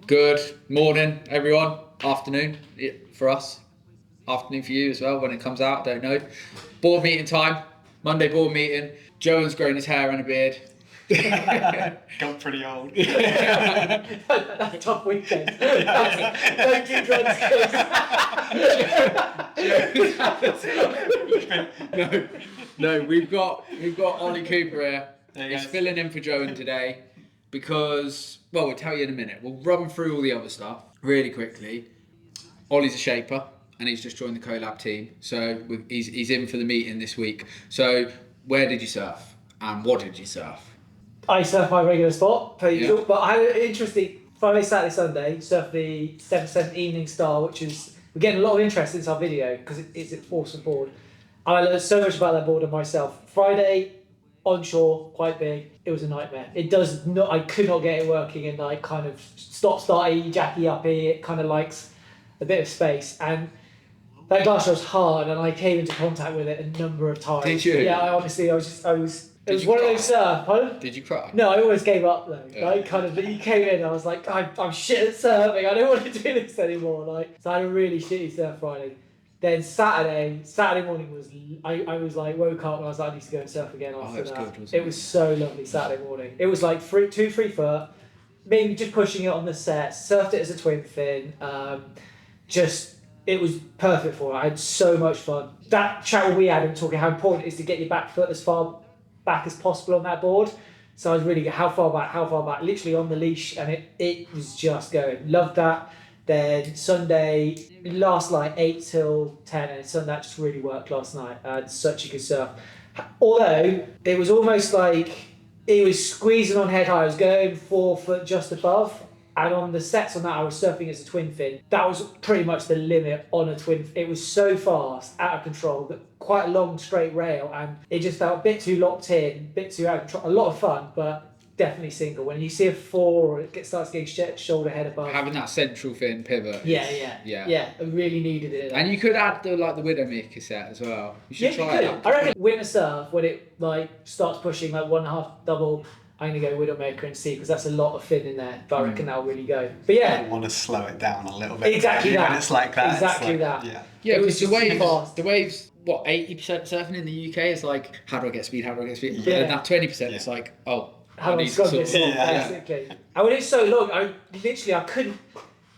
Good morning, everyone. Afternoon for us. Afternoon for you as well when it comes out, don't know. Board meeting time. Monday board meeting. Joan's growing his hair and a beard. Got pretty old. That's a tough weekend. Don't do drugs, No, we've got Ollie Cooper here. He's filling in for Joan today because, well, we'll tell you in a minute. We'll run through all the other stuff really quickly. Ollie's a shaper and he's just joined the Colab team, so he's in for the meeting this week. So, where did you surf and what did you surf? I surf my regular spot, per usual, but I had an interesting Friday, Saturday, Sunday, surf the 7% Evening Star, which is, we're getting a lot of interest since our video because it's an awesome board. And I learned so much about that board and myself. Friday, onshore, quite big, it was a nightmare. It does not, I could not get it working and like kind of stop-starty, jacky-uppy, it kind of likes a bit of space. And that glass was hard and I came into contact with it a number of times. Did you? Yeah, it was one of those surf. Pardon? Did you cry? No, I always gave up though. Yeah. Like but you came in, I was like, I'm shit at surfing. I don't want to do this anymore. Like, so I had a really shitty surf Friday. Then Saturday morning was I was like woke up and I was like, I need to go and surf again after that. Good, wasn't it was so lovely Saturday morning. It was like 2 3 foot, maybe just pushing it on the set. Surfed it as a twin fin. It was perfect for it. I had so much fun. That chat we had and talking how important it is to get your back foot as far back as possible on that board. So I was really how far back, literally on the leash, and it was just going. Loved that. Then Sunday, last like 8 till 10, and Sunday that just really worked last night. I had such a good surf. Although it was almost like it was squeezing on head high. I was going 4 foot just above. And on the sets on that, I was surfing as a twin fin. That was pretty much the limit on a twin fin. It was so fast, out of control, but quite a long straight rail, and it just felt a bit too locked in, a bit too out of control. A lot of fun, but definitely single. When you see a 4 or it starts getting shoulder head above. Having that central fin pivot. Yeah. I really needed it. And you could add the Widowmaker set as well. You should try that. I reckon winter surf, when it like starts pushing like 1.5 double, I'm going to go Widowmaker and see, because that's a lot of fin in there, but I reckon that'll really go. But yeah. I want to slow it down a little bit. Exactly that. When it's like that. Exactly that. Yeah, because fast. the waves, what, 80% surfing in the UK is like, how do I get speed? Yeah. And that 20% is like, how do I scrub this off, basically. And when it's so long, I couldn't,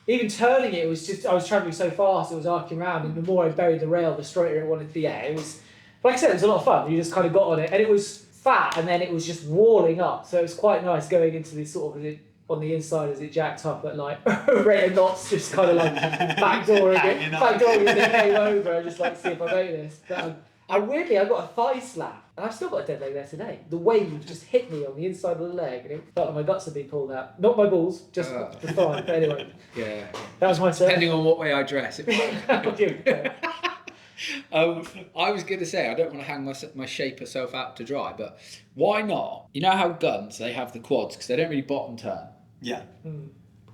even turning it was just, I was travelling so fast, it was arcing around, and the more I buried the rail, the straighter it wanted to be. It was, like I said, it was a lot of fun. You just kind of got on it, and it was fat, and then it was just walling up, so it was quite nice going into this sort of on the inside as it jacked up at like rate of knots, just kind of like backdooring it, it came over and just like see if I make this. But I got a thigh slap, and I've still got a dead leg there today. The wave just hit me on the inside of the leg, and it felt like my guts had been pulled out. Not my balls, just the thigh. But anyway, yeah, that was my turn. Depending on what way I dress. I was going to say, I don't want to hang my shaper self out to dry, but why not? You know how guns, they have the quads, because they don't really bottom turn. Yeah.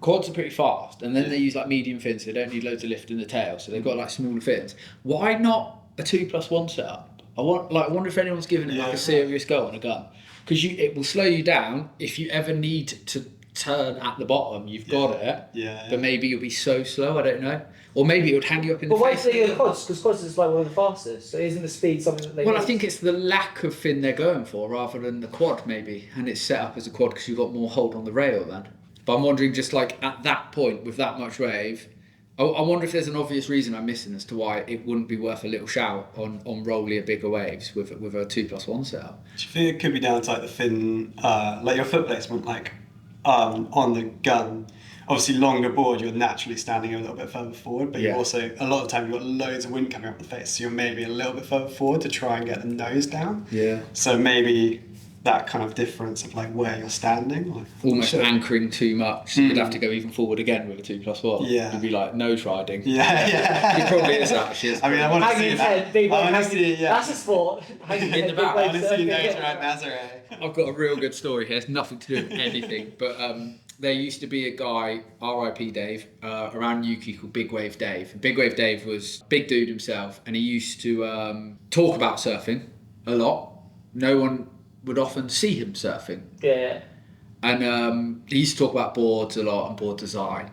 Quads are pretty fast, and then they use like medium fins, so they don't need loads of lift in the tail, so they've got like smaller fins. Why not a 2+1 setup? I wonder if anyone's given it like a serious go on a gun, because it will slow you down if you ever need to turn at the bottom. You've got it, but maybe you'll be so slow. I don't know. Or maybe it would hang you up in the face. But why do they go quads? Because quads is like one of the fastest. So isn't the speed something that they I think it's the lack of fin they're going for rather than the quad, maybe. And it's set up as a quad because you've got more hold on the rail then. But I'm wondering, just like at that point with that much wave, I wonder if there's an obvious reason I'm missing as to why it wouldn't be worth a little shout on rollier, bigger waves with a 2+1 setup. Do you think it could be down to like the fin, like your foot placement, like on the gun? Obviously, longer board, you're naturally standing a little bit further forward, but you also, a lot of the time, you've got loads of wind coming up the face, so you're maybe a little bit further forward to try and get the nose down. Yeah. So maybe that kind of difference of like where you're standing. Like, almost anchoring too much. So you'd have to go even forward again with a 2+1. Yeah. You'd be like nose riding. Yeah. It probably is actually. I mean, I want to see that. Big I want to see it, That's a sport. In the back. I want to see nose around Nazareth. I've got a real good story here. It's nothing to do with anything, but there used to be a guy, R.I.P. Dave, around Newquay called Big Wave Dave. Big Wave Dave was a big dude himself, and he used to talk about surfing a lot. No one would often see him surfing. Yeah. And he used to talk about boards a lot and board design.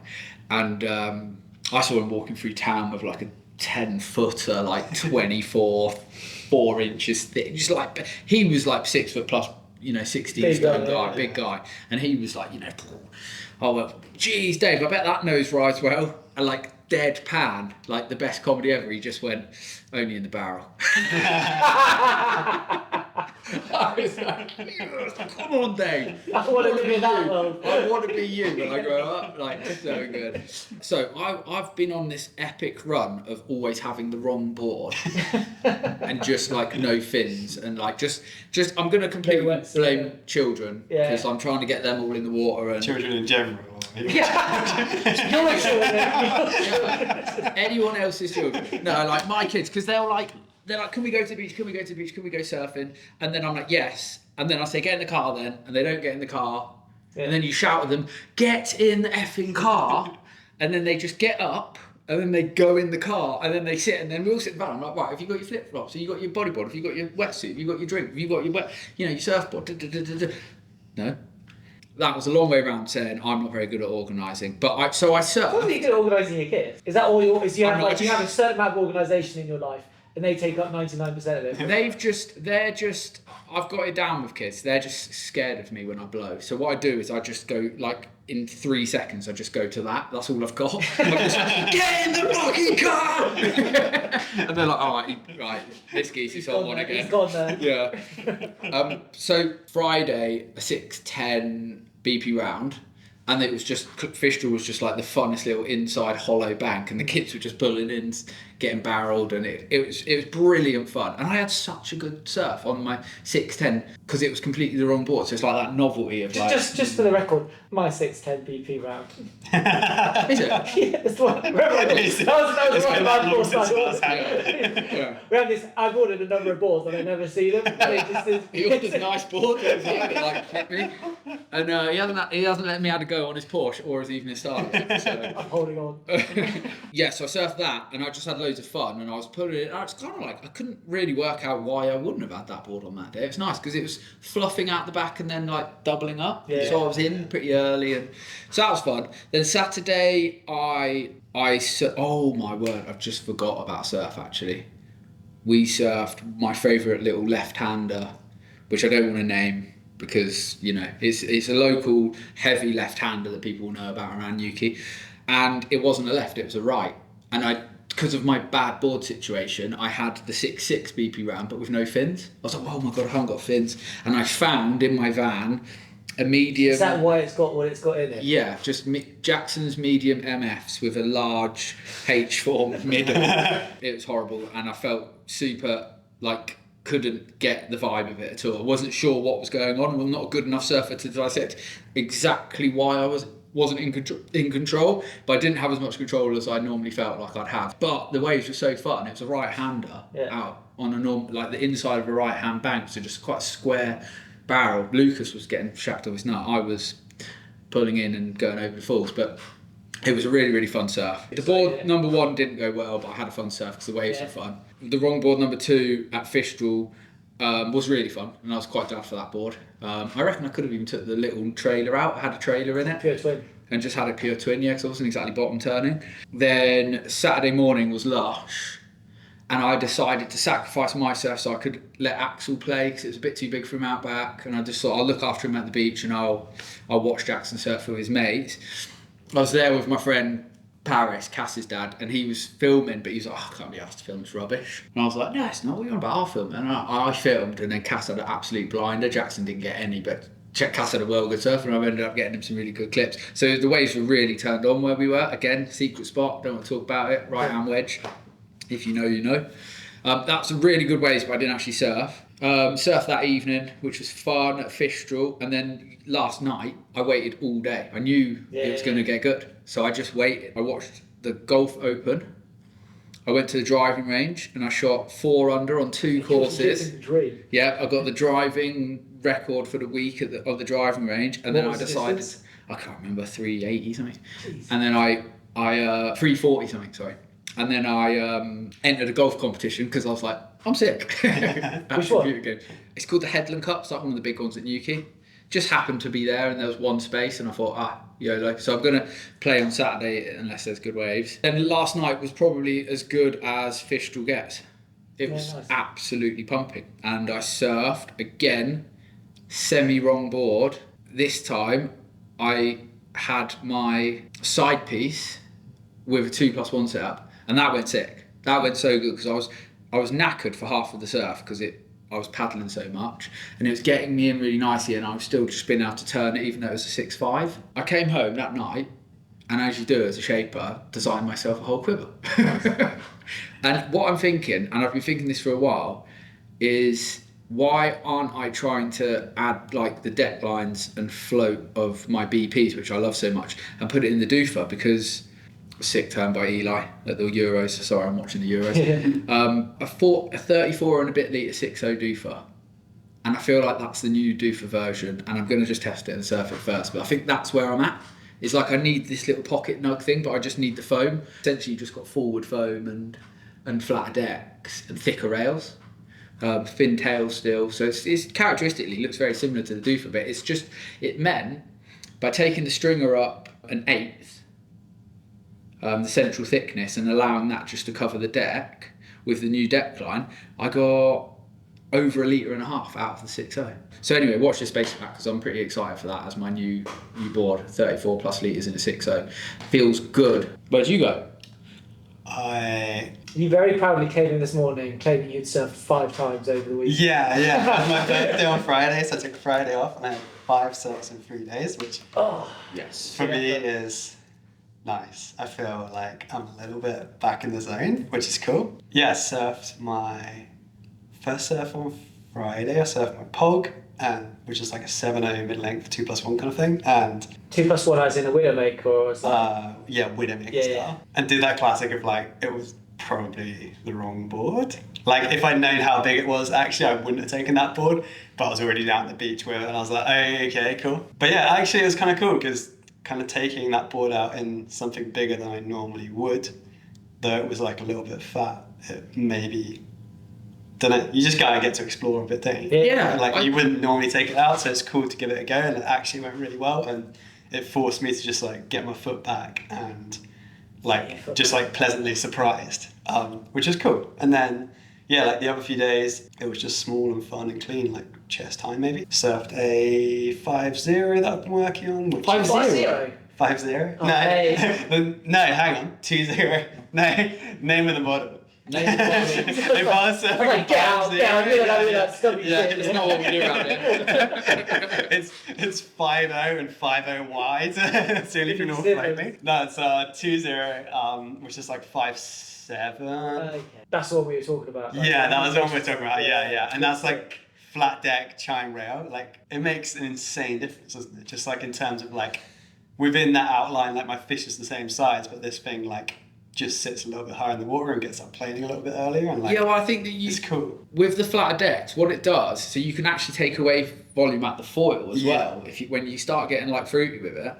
And I saw him walking through town with like a 10-footer, like 24, 4 inches thick. Just like, he was like 6 foot plus, 16 stone guy, big guy. And he was like, oh, well, geez, Dave, I bet that nose rides well. And like, deadpan, like the best comedy ever. He just went, only in the barrel. I was like, come on, Dave. I want to live in that world. I want to be you when I grow up. Like, so good. So I've been on this epic run of always having the wrong board and just like no fins and like just I'm gonna completely blame children because I'm trying to get them all in the water and children in general. Anyone else's children. No, like my kids, because they're like, can we go to the beach? Can we go to the beach? Can we go surfing? And then I'm like, yes. And then I say, get in the car then. And they don't get in the car. Yeah. And then you shout at them, get in the effing car. And then they just get up. And then they go in the car. And then they sit. And then we all sit down. I'm like, right, have you got your flip-flops? Have you got your bodyboard? Have you got your wetsuit? Have you got your drink? Have you got your your surfboard? No. That was a long way around saying I'm not very good at organising. But I surf. What are you good at organising your kids? Is that all you have? Do you have a certain amount of organisation in your life? And they take up 99% of it. I've got it down with kids. They're just scared of me when I blow. So what I do is I just go, like, in 3 seconds, I just go to that. That's all I've got. I'm just, get in the fucking car! And they're like, all right, this geese is on one again. He's gone there. Yeah. So Friday, a 6:10 BP round. And it was just, Fistral was just like the funnest little inside hollow bank, and the kids were just pulling in, getting barreled, and it was brilliant fun. And I had such a good surf on my 610 because it was completely the wrong board. So it's like that novelty of like. Just for the record, my 610 BP round. Is it? Yeah, that's the one. That was one of my boards. We have this. I've ordered a number of boards and I never see them. He ordered a nice board, like kept me, and he hasn't let me have a go on his Porsche or his evening started. So. I'm holding on. Yeah, so I surfed that and I just had loads of fun and I was pulling it. I was kind of like, I couldn't really work out why I wouldn't have had that board on that day. It was nice because it was fluffing out the back and then like doubling up. Yeah. So I was in pretty early, and so that was fun. Then Saturday, oh my word, I've just forgot about surf actually. We surfed my favourite little left-hander, which I don't want to name, because it's a local heavy left-hander that people know about around Newquay, and it wasn't a left, it was a right. And because of my bad board situation, I had the 6.6 BP round but with no fins. I was like, oh my god, I haven't got fins. And I found in my van a medium. Is that why it's got what it's got in it? Yeah, just Jackson's medium MFs with a large H form middle. It was horrible, and I felt super couldn't get the vibe of it at all. I wasn't sure what was going on. I'm not a good enough surfer to dissect exactly why I wasn't in control, but I didn't have as much control as I normally felt like I'd have. But the waves were so fun. It was a right-hander out on a the inside of a right-hand bank, so just quite a square barrel. Lucas was getting shacked off his nut. I was pulling in and going over the falls, but it was a really, really fun surf. The board number 1 didn't go well, but I had a fun surf because the waves were fun. The wrong board number 2 at Fistral was really fun, and I was quite glad for that board. I reckon I could have even took the little trailer out. I had a trailer in it. Pure twin. And just had a pure twin, because I wasn't exactly bottom turning. Then Saturday morning was lush, and I decided to sacrifice my surf so I could let Axel play, because it was a bit too big for him out back, and I just thought I'll look after him at the beach and I'll watch Jackson surf with his mates. I was there with my friend Paris, Cass's dad, and he was filming, but he was like, I can't be asked to film this rubbish. And I was like, no, it's not, what are you on about? I'll film. And I filmed, and then Cass had an absolute blinder. Jackson didn't get any, but Cass had a well good surfer, and I ended up getting him some really good clips. So the waves were really turned on where we were. Again, secret spot, don't want to talk about it, right hand wedge. If you know, you know. That's a really good waves, but I didn't actually surf. Surfed that evening, which was fun at Fistral, and then last night I waited all day. I knew it was going to get good, so I just waited. I watched the Golf Open. I went to the driving range and I shot 4 under on 2 courses. Yeah, I got the driving record for the week of the driving range, and then I decided I can't remember 380 something, and then I 340 something. Sorry. And then I entered a golf competition because I was like, I'm sick. Which one? It's called the Headland Cup. It's like one of the big ones at Newquay. just happened to be there, and there was one space, and I thought, YOLO. So I'm gonna play on Saturday unless there's good waves. And last night was probably as good as Fistral gets. It was absolutely pumping, and I surfed again, semi-wrong board. This time I had my side piece with a 2+1 setup, and that went sick. That went so good because I was knackered for half of the surf because I was paddling so much, and it was getting me in really nicely, and I was still just being able to turn it even though it was a 6.5. I came home that night, and as you do as a shaper, designed myself a whole quiver. And what I'm thinking, and I've been thinking this for a while, is why aren't I trying to add like the deck lines and float of my BPs, which I love so much, and put it in the doofer? Because sick turn by Eli at the Euros. Sorry, I'm watching the Euros. A 34 and a bit litre 6.0 doofer, and I feel like that's the new doofer version, and I'm going to just test it and surf it first. But I think that's where I'm at. It's like I need this little pocket nug thing, but I just need the foam. Essentially, you've just got forward foam and flatter decks and thicker rails. Thin tail still, so it's characteristically looks very similar to the doofer, but it meant by taking the stringer up an eighth, the central thickness, and allowing that just to cover the deck with the new deck line, I got over 1.5 litres out of the 6.0. So anyway, watch this space back because I'm pretty excited for that as my new board, 34 plus litres in a 6.0. Feels good. Where'd you go? You very proudly came in this morning claiming you'd surfed 5 times over the week. Yeah. It was my birthday on Friday, so I took Friday off, and I had 5 surfs in 3 days, which yes, for me is nice. I feel like I'm a little bit back in the zone, which is cool. Yeah, I surfed my first surf on Friday. I surfed my Pog, which is like a 7.0 mid-length 2+1 kind of thing, and 2+1 as in a Widowmaker, or is that? Widowmaker style. And did that classic of like, it was probably the wrong board. Like if I'd known how big it was, actually I wouldn't have taken that board, but I was already down at the beach with it, and I was like, oh, okay, cool. But yeah, actually it was kind of cool because kind of taking that board out in something bigger than I normally would, though it was like a little bit fat, it maybe, don't know, you just gotta get to explore a bit, don't you? Yeah. Like you wouldn't normally take it out, so it's cool to give it a go, and it actually went really well, and it forced me to just like get my foot back and like just like pleasantly surprised, which is cool. And then like the other few days it was just small and fun and clean, like chest high maybe. Surfed a 5.0 that I've been working on. 5.0? 5.0? Oh, no, hey. no, hang on, 2.0. No, name of the model. If I was surfing like, get out, it's not what we do around here. it's 5.0 and 5.0 wide. That's the only thing I'll play me. No, it's 2.0, which is like 5.7. Okay. That's what we were talking about. Right? Yeah, that was what we were talking about. Yeah. And that's like flat deck chine rail. Like it makes an insane difference, doesn't it? Just like in terms of like within that outline, like my fish is the same size, but this thing like just sits a little bit higher in the water and gets up planing a little bit earlier, and like well, I think that it's cool with the flatter decks. What it does, so you can actually take away volume at the foil as well when you start getting like fruity with it,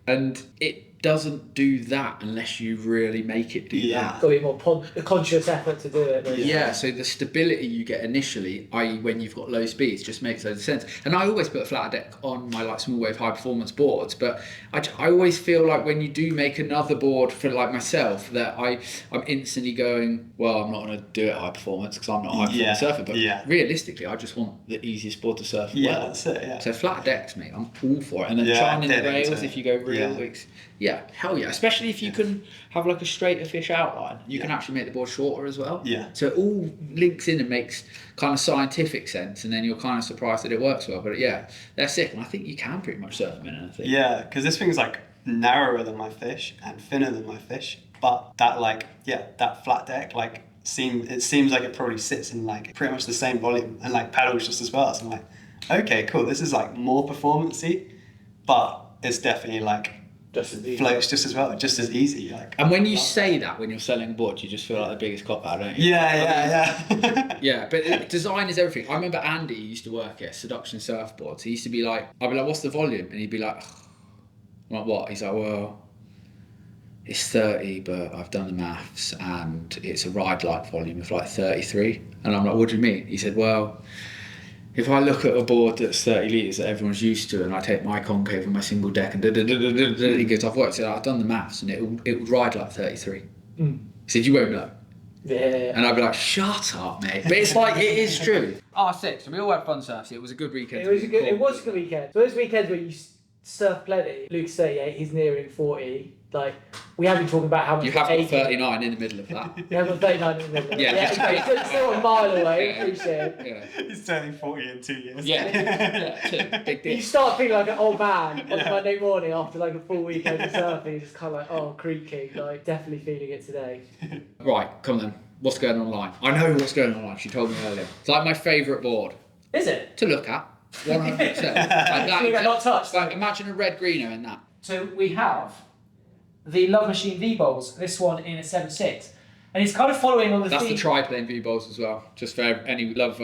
and it doesn't do that unless you really make it do that. Got to be more conscious effort to do it. Yeah, so the stability you get initially, i.e. when you've got low speeds, just makes loads of sense. And I always put a flatter deck on my like small wave high performance boards, but I always feel like when you do make another board for like myself, that I'm instantly going, well, I'm not going to do it high performance because I'm not a high performance surfer, but realistically I just want the easiest board to surf well. That's it, So flatter decks, mate, I'm all for it. And then trying in the rails if you go real hell yeah, especially if you can have like a straighter fish outline, you can actually make the board shorter as well. So it all links in and makes kind of scientific sense, and then you're kind of surprised that it works well. But they're sick, and I think you can pretty much surf them in anything. Yeah, because this thing's like narrower than my fish and thinner than my fish, but that that flat deck like seems like it probably sits in like pretty much the same volume and like paddles just as well. So I'm like, okay, cool, this is like more performance-y, but it's definitely like just as easy. Floats just as well, just as easy. Like. And when you say that, when you're selling a board, you just feel like the biggest cop out, don't you? Yeah. But design is everything. I remember Andy used to work at Seduction Surfboards. He used to be like, I'd be like, what's the volume? And he'd be like, I'm like, what? He's like, well, it's 30, but I've done the maths and it's a ride light volume of like 33. And I'm like, what do you mean? He said, well, If I look at a board that's 30 litres that everyone's used to, and I take my concave and my single deck and he goes, I've worked it out, I've done the maths, and it would ride like 33. He said, you won't know. Yeah. And I'd be like, shut up, mate. But it's like, it is true. R6, and we all had fun surfing. It was a good weekend. It was a good weekend. So those weekends where you surf plenty, Luke's 38, he's nearing 40. Like, we have been talking about how much. You have got 39 in the middle of that. You have got 39 in the middle. Yeah. It's still a mile away. Yeah. Appreciate it. Yeah. He's turning 40 in 2 years. Yeah. Big deal. You start feeling like an old man on Monday morning after like a full weekend of surfing. You're just kind of like, oh, creaking. Like, definitely feeling it today. Right, come on then. What's going on online? I know what's going on online. She told me earlier. It's like my favourite board Is it? to look at. 100%. Like that, Not touched. like, imagine a red greeno in that. So we have the Love Machine V-Bowls, this one in a 7.6. And it's kind of following on the That's theme. the tri-plane V-bowls as well. Just for any love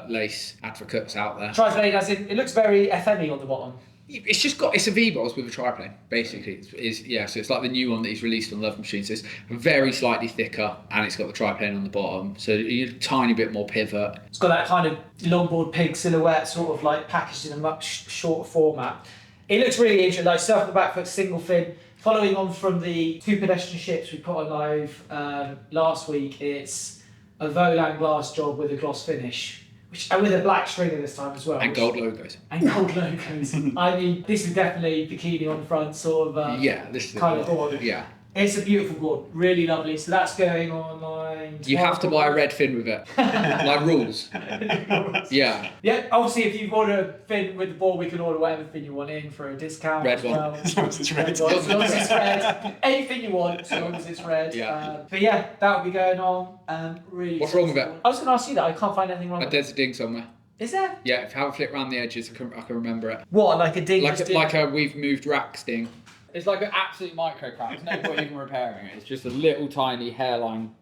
lace advocates out there. Tri-plane, as in, it looks very FM-y on the bottom. It's just got, it's a V-Bowls with a tri-plane, basically. So it's like the new one that he's released on Love Machine. So it's very slightly thicker, and it's got the tri-plane on the bottom. So a tiny bit more pivot. It's got that kind of longboard pig silhouette, sort of like packaged in a much shorter format. It looks really interesting, like surf on the back foot, single fin. Following on from the 2 pedestrian ships we put on live last week, it's a Volan glass job with a gloss finish. And with a black stringer this time as well. And gold logos. And gold logos. I mean, this is definitely bikini on the front, sort of this is kind of board. Yeah. It's a beautiful board, really lovely. So that's going online. You have to buy a red fin with it. Like rules. Yeah. Yeah, obviously if you order a fin with the board, we can order whatever fin you want in for a discount Red as one. well. As long as it's red. As long as it's red. Anything you want, as long as it's red. Yeah. But yeah, that will be going on. Really. What's wrong with it? I was going to ask you that. I can't find anything wrong with it. There's a ding somewhere. Is there? Yeah, if I have a flick around the edges, I can remember it. What, like a ding? Like a we've moved racks ding. It's like an absolute micro crack. There's no point even repairing it. It's just a little tiny hairline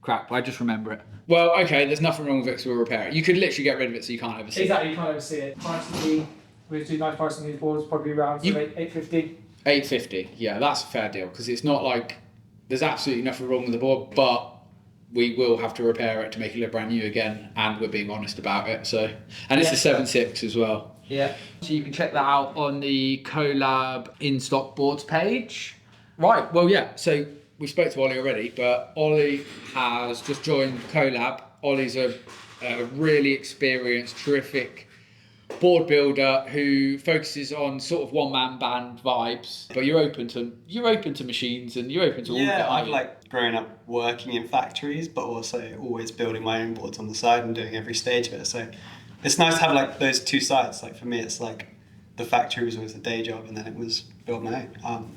crack, but I just remember it. Well, okay, there's nothing wrong with it, so we'll repair it. You could literally get rid of it so you can't ever see Exactly, you can't ever see it. Pricing, we're doing nice pricing on these boards, probably around $8.50. it. $8.50, yeah, that's a fair deal, because it's not like there's absolutely nothing wrong with the board, but we will have to repair it to make it look brand new again, and we're being honest about it. So, and it's a 7.6 as well. Yeah. So you can check that out on the Colab in stock boards page. Right, well, yeah, so we spoke to Ollie already, but Ollie has just joined Colab. Ollie's a really experienced, terrific board builder who focuses on sort of one-man band vibes, but you're open to machines and you're open to all of it. Yeah, I've like grown up working in factories, but also always building my own boards on the side and doing every stage of it. So it's nice to have like those two sides. Like for me, it's like the factory was always a day job, and then it was build my own.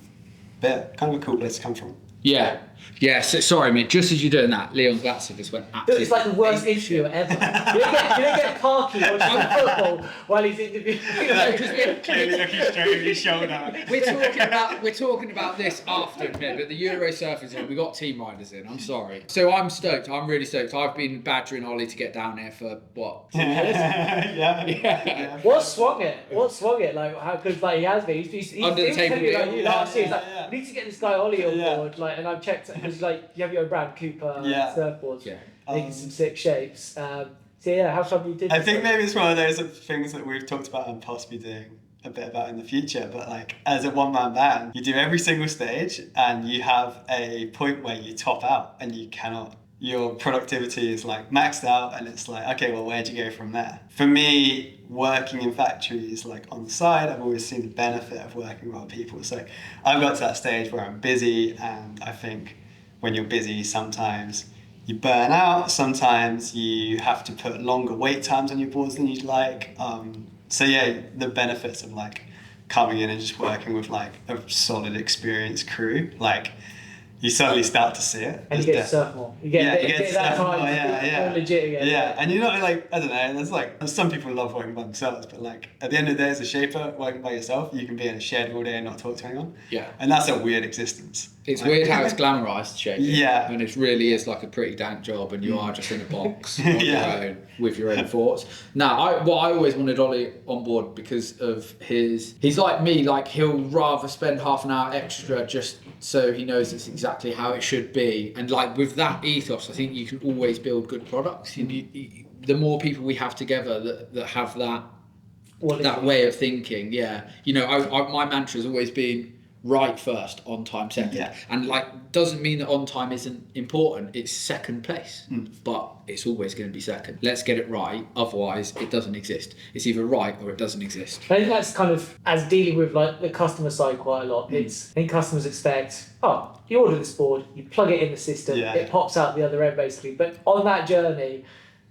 But yeah, kind of a cool place to come from. Yeah. Yeah, so, sorry mate, just as you're doing that, Leon Glatzer just went absolutely... It's like the worst interview ever. You don't get Parky watching football while he's interviewing. Clearly looking straight over your shoulder. We're talking about this after, but the Euro Surf is on. We got team riders in. I'm sorry. So I'm stoked. I'm really stoked. I've been badgering Ollie to get down here for what? 2 years? Yeah. What swung it? Like how? Because like he has been. He's Under the table telling me, like, deal. you last year. He's like, Yeah. we need to get this guy Ollie on board. Like, and I've checked because like you have your own brand, Cooper surfboards. Yeah. Making some sick shapes. So yeah, how come you did? I think maybe it's one of those things that we've talked about and possibly doing a bit about in the future, but like as a one-man band, you do every single stage and you have a point where you top out and you cannot, your productivity is like maxed out, and it's like, okay, well, where'd you go from there? For me, working in factories like on the side, I've always seen the benefit of working with other people. So I've got to that stage where I'm busy, and I think when you're busy, sometimes you burn out, sometimes you have to put longer wait times on your boards than you'd like. So yeah, the benefits of like coming in and just working with like a solid experienced crew, like you suddenly start to see it. And you get to surf more. You get that time. More legit again. Yeah, and you're not like, I don't know, there's like, some people love working by themselves, but like at the end of the day as a shaper, working by yourself, you can be in a shed all day and not talk to anyone. Yeah. And that's a weird existence. It's like, weird how it's glamorised, shaping. Yeah. And it really is like a pretty dank job, and you are just in a box on your own with your own thoughts. Now, I always wanted Ollie on board because of he's like me, like he'll rather spend half an hour extra just so he knows it's exactly how it should be. And like with that ethos, I think you can always build good products. the more people we have together that have that way of thinking, you know, my mantra has always been right first, on time second, and like doesn't mean that on time isn't important. It's second place, but it's always going to be second. Let's get it right, otherwise it doesn't exist. It's either right or it doesn't exist. I think that's kind of, as dealing with like the customer side quite a lot. I think customers expect, you order this board, you plug it in the system, it pops out the other end basically. But on that journey,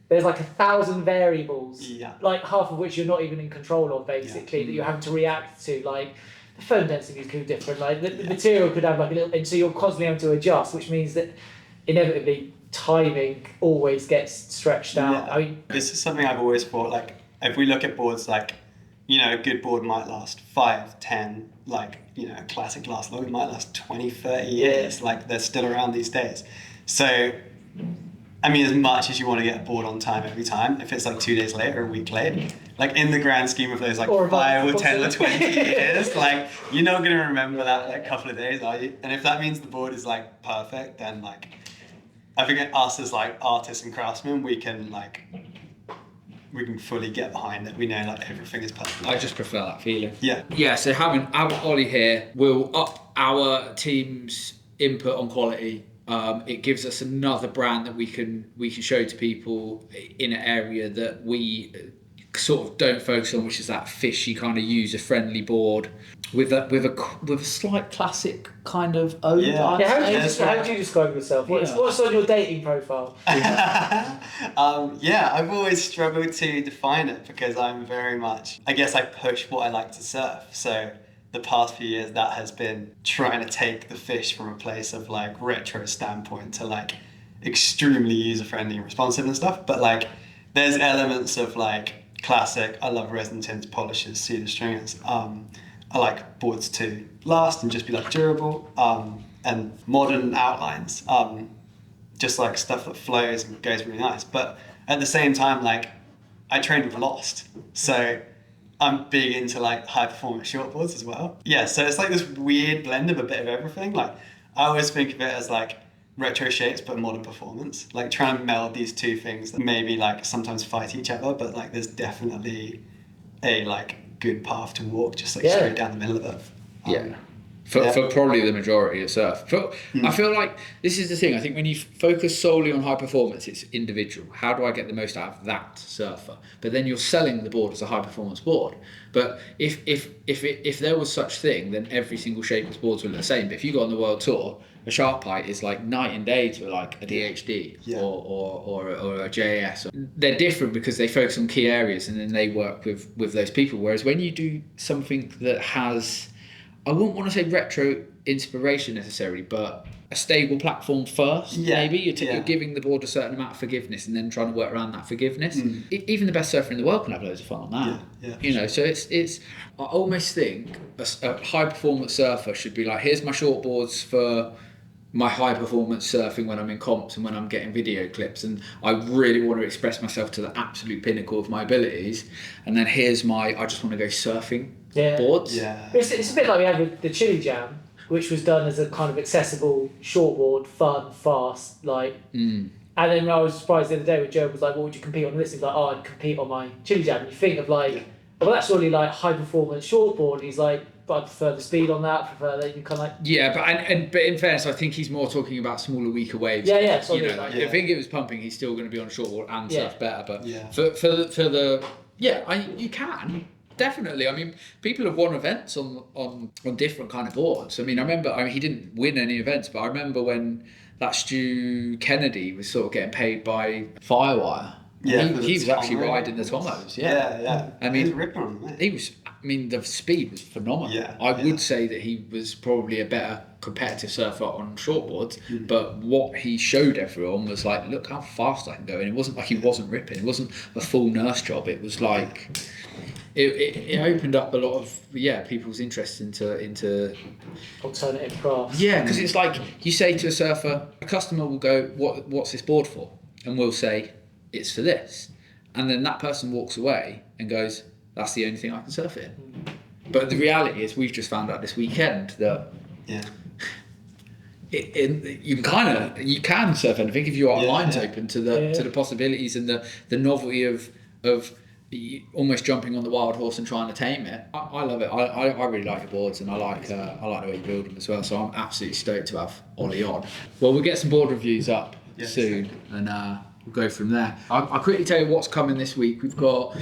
there's like 1,000 variables, like half of which you're not even in control of basically, that you're having to react to. Like the foam density could be different, like the material could have like a little, and so you're constantly having to adjust, which means that inevitably timing always gets stretched out. I mean, this is something I've always thought, like if we look at boards, like, you know, a good board might last 5, 10, like, you know, a classic lasts long, it might last 20, 30 years, like they're still around these days. So I mean, as much as you want to get a board on time every time, if it's like 2 days late or a week late, like in the grand scheme of those like 5 or 10 or 20 years, like you're not going to remember that like couple of days, are you? And if that means the board is like perfect, then like I think us as like artists and craftsmen, we can fully get behind it. We know like everything is perfect. I just prefer that feeling. Yeah. So having Ollie here will up our team's input on quality. It gives us another brand that we can show to people in an area that we sort of don't focus on, which is that fishy kind of user-friendly board with a slight classic kind of ode. How do you describe yourself? What's on your dating profile? I've always struggled to define it because I'm very much, I guess I push what I like to surf. So the past few years that has been trying to take the fish from a place of like retro standpoint to like extremely user-friendly and responsive and stuff, but like there's elements of like classic. I love resin tints, polishes, cedar stringers. I like boards to last and just be like durable, and modern outlines, just like stuff that flows and goes really nice. But at the same time, like I train with Lost, so I'm big into like high performance shortboards as well. Yeah, so it's like this weird blend of a bit of everything. Like I always think of it as like retro shapes but modern performance. Like trying to meld these two things that maybe like sometimes fight each other, but like there's definitely a like good path to walk, just like straight down the middle of it. For probably the majority of surf. I feel like this is the thing. I think when you focus solely on high performance, it's individual. How do I get the most out of that surfer? But then you're selling the board as a high performance board. But if there was such thing, then every single shaper's boards would look the same. But if you go on the world tour, a sharp height is like night and day to like a DHD or a JAS. They're different because they focus on key areas and then they work with those people. Whereas when you do something that has, I wouldn't want to say retro inspiration necessarily, but a stable platform first, maybe. You're giving the board a certain amount of forgiveness and then trying to work around that forgiveness. Even the best surfer in the world can have loads of fun on that. You know, so it's. I almost think a high performance surfer should be like, here's my shortboards for my high performance surfing when I'm in comps and when I'm getting video clips and I really want to express myself to the absolute pinnacle of my abilities, and then here's my I just want to go surfing boards. It's a bit like we had with the Chili Jam, which was done as a kind of accessible shortboard, fun, fast, like and then I was surprised the other day when Joe was like, what would you compete on this? He's like, I'd compete on my Chili Jam. And you think of like, well, that's really like high performance shortboard. And he's like, but I prefer the speed on that. Prefer that you can kind of like. But in fairness, I think he's more talking about smaller, weaker waves. So you know, like if Inget was pumping, he's still going to be on a shortboard and surf better. But you can definitely. I mean, people have won events on different kind of boards. I mean, he didn't win any events, but I remember when that Stu Kennedy was sort of getting paid by Firewire. He was actually riding the Tomos. I mean, he was ripping on them. He was. I mean, the speed was phenomenal. I would say that he was probably a better competitive surfer on shortboards, but what he showed everyone was like, look how fast I can go. And it wasn't like he wasn't ripping. It wasn't a full nurse job. It was like it opened up a lot of people's interest into alternative crafts. Because it's like you say to a surfer, a customer will go, what's this board for? And we'll say, it's for this. And then that person walks away and goes, that's the only thing I can surf it in. But the reality is we've just found out this weekend that you can surf anything if your mind's open to the possibilities and the novelty of almost jumping on the wild horse and trying to tame it. I love it. I really like your boards, and I like the way you build them as well. So I'm absolutely stoked to have Ollie on. Well, we'll get some board reviews up soon, and we'll go from there. I'll quickly tell you what's coming this week. We've got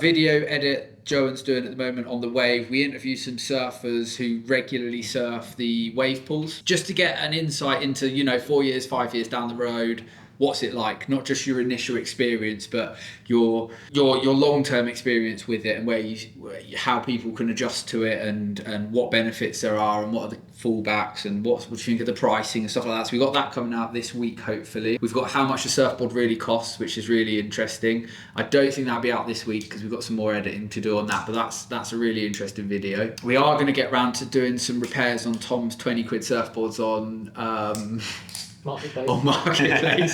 video edit Joan's doing at the moment on the wave. We interview some surfers who regularly surf the wave pools, just to get an insight into 4 years, 5 years down the road. What's it like? Not just your initial experience, but your long-term experience with it, and how people can adjust to it, and what benefits there are, and what are the fallbacks, and what you think of the pricing and stuff like that. So we've got that coming out this week, hopefully. We've got how much a surfboard really costs, which is really interesting. I don't think that'll be out this week because we've got some more editing to do on that, but that's a really interesting video. We are going to get round to doing some repairs on Tom's 20 quid surfboards on Marketplace.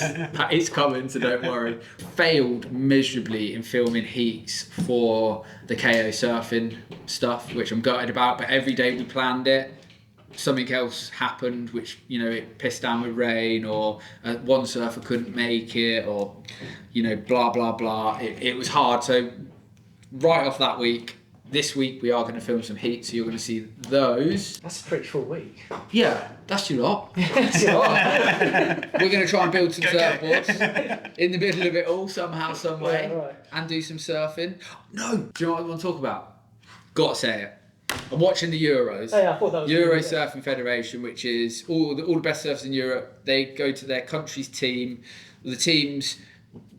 That is coming, so don't worry. Failed miserably in filming heats for the KO surfing stuff, which I'm gutted about, but every day we planned it, something else happened, which it pissed down with rain, or one surfer couldn't make it, or blah blah blah. It was hard. So right off that week, this week we are going to film some heat, so you're going to see those. That's a pretty full week. Yeah, that's your lot. That's your lot. We're going to try and build some surfboards in the middle of it all, somehow, some way, right. and do some surfing. No, do you know what I want to talk about? Got to say it. I'm watching the Euros. Oh, yeah, I thought that was Euro Surfing Federation, which is all the best surfers in Europe. They go to their country's team. The teams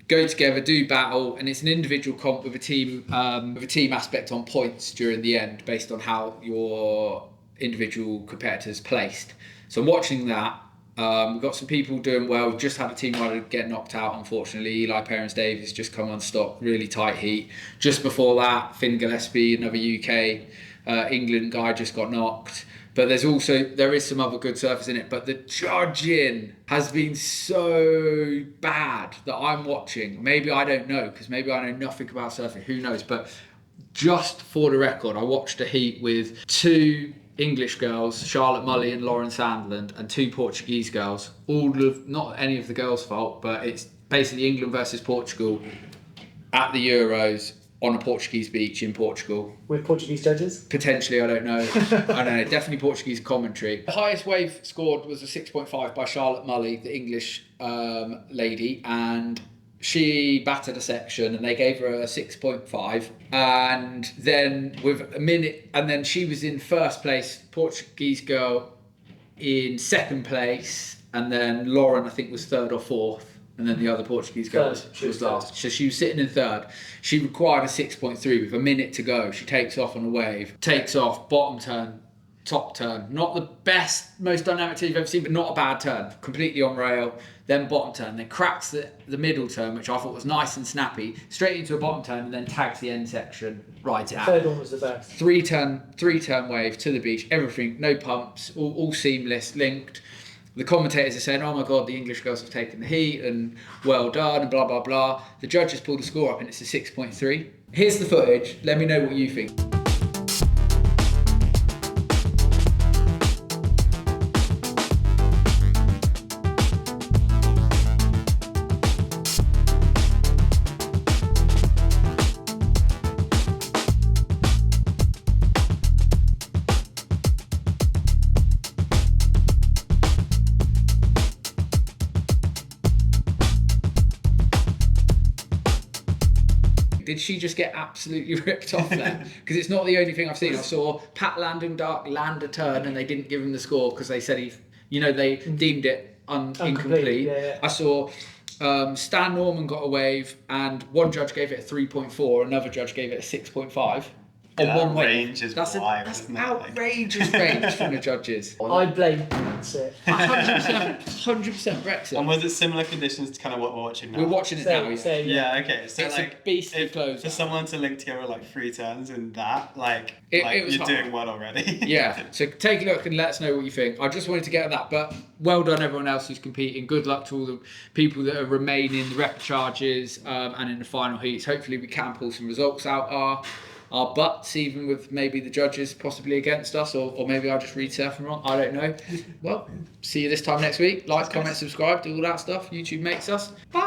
go together, do battle, and it's an individual comp with a team aspect on points during the end, based on how your individual competitors placed. So I'm watching that. We've got some people doing well. We've just had a team rider get knocked out, unfortunately. Eli Perrins-Davies just come unstopped, really tight heat. Just before that, Finn Gillespie, another UK England guy, just got knocked. But there is some other good surfers in it, but the judging has been so bad that I'm watching. Maybe I don't know, because maybe I know nothing about surfing, who knows. But just for the record, I watched a heat with 2 English girls, Charlotte Mully and Lauren Sandland, and 2 Portuguese girls. Not any of the girls' fault, but it's basically England versus Portugal at the Euros on a Portuguese beach in Portugal. With Portuguese judges? Potentially, I don't know. I don't know. Definitely Portuguese commentary. The highest wave scored was a 6.5 by Charlotte Mully, the English lady, and she battered a section, and they gave her a 6.5. And then with a minute, and then she was in first place, Portuguese girl in second place, and then Lauren, I think, was third or fourth. And then the other Portuguese girl was last. So she was sitting in third. She required a 6.3 with a minute to go. She takes off on a wave, takes off, bottom turn, top turn. Not the best, most dynamic turn you've ever seen, but not a bad turn. Completely on rail, then bottom turn, then cracks the middle turn, which I thought was nice and snappy, straight into a bottom turn, and then tags the end section, right out. Third one was the best. Three turn wave to the beach, everything, no pumps, all seamless, linked. The commentators are saying, oh my God, the English girls have taken the heat, and well done, and blah, blah, blah. The judges pulled the score up, and it's a 6.3. Here's the footage. Let me know what you think. Did she just get absolutely ripped off there? Because it's not the only thing I've seen. I saw Pat Landon-Dark land a turn, and they didn't give him the score because they said they deemed it incomplete. Yeah. I saw Stan Norman got a wave, and one judge gave it a 3.4, another judge gave it a 6.5. Yeah, on one wave. Range is wild, That's isn't it? outrageous range from the judges. I blame Brexit. 100% Brexit. And was it similar conditions to kind of what we're watching now? We're watching it now. Same. Yeah, okay. So It's like, a beastly close. for someone to link together like 3 turns and that, It was you're hard. doing well already. Yeah, so take a look and let us know what you think. I just wanted to get at that, but well done everyone else who's competing. Good luck to all the people that are remaining, the repercharges, and in the final heats. Hopefully we can pull some results out. our butts, even with maybe the judges possibly against us, or maybe I just read surfing wrong. I don't know. Well, see you this time next week. Like, comment, subscribe, do all that stuff. YouTube makes us. Bye.